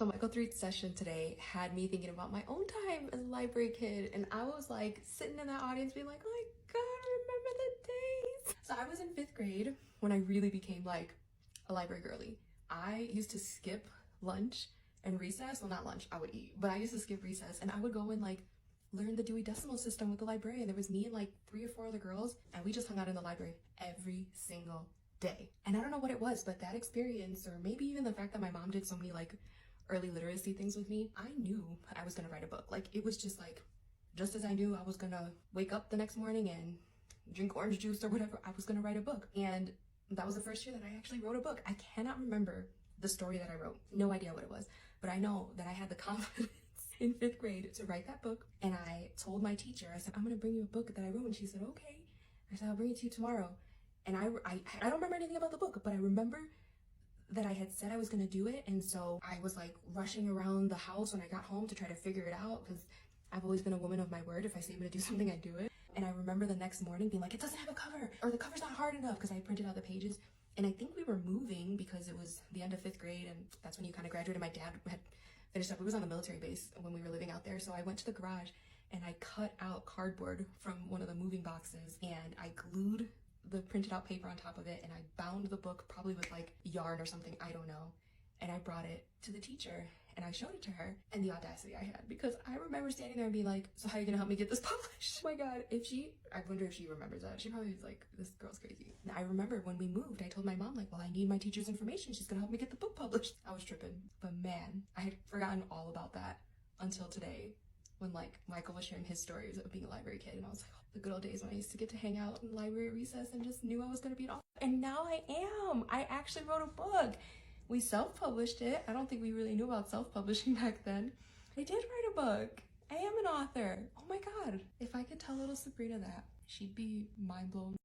So Michael 3's session today had me thinking about my own time as a library kid, and I was like sitting in that audience being like, oh my god, I remember the days. So I was in 5th grade when I really became like a library girly. I used to skip lunch and recess. Well, not lunch, I would eat, but I used to skip recess and I would go and like learn the Dewey Decimal System with the librarian. There was me and like 3 or 4 other girls, and we just hung out in the library every single day. And I don't know what it was, but that experience, or maybe even the fact that my mom did so many like early literacy things with me, I knew I was gonna write a book. Like, it was just like, just as I knew I was gonna wake up the next morning and drink orange juice or whatever, I was gonna write a book. And that was the first year that I actually wrote a book. I cannot remember the story that I wrote. No idea what it was, but I know that I had the confidence in 5th grade to write that book. And I told my teacher, I said, I'm gonna bring you a book that I wrote. And she said, okay. I said, I'll bring it to you tomorrow. And I don't remember anything about the book, but I remember that I had said I was gonna do it. And so I was like rushing around the house when I got home to try to figure it out, because I've always been a woman of my word. If I say I'm gonna do something, I do it. And I remember the next morning being like, it doesn't have a cover, or the cover's not hard enough, because I printed out the pages. And I think we were moving because it was the end of 5th grade, and that's when you kind of graduated. My dad had finished up. We was on the military base when we were living out there. So I went to the garage and I cut out cardboard from one of the moving boxes, and I glued the printed out paper on top of it, and I bound the book probably with like yarn or something, I don't know. And I brought it to the teacher and I showed it to her, and the audacity I had, because I remember standing there and being like, so how are you gonna help me get this published? Oh my god, I wonder if she remembers that. She probably was like, this girl's crazy. And I remember when we moved, I told my mom like, well, I need my teacher's information. She's gonna help me get the book published. I was tripping, but man, I had forgotten all about that until today, when like Michael was sharing his stories of being a library kid, and I was like, oh, the good old days when I used to get to hang out in library recess and just knew I was gonna be an author. And now I am. I actually wrote a book. We self-published it. I don't think we really knew about self-publishing back then. I did write a book. I am an author. Oh my god. If I could tell little Sabrina that, she'd be mind blown.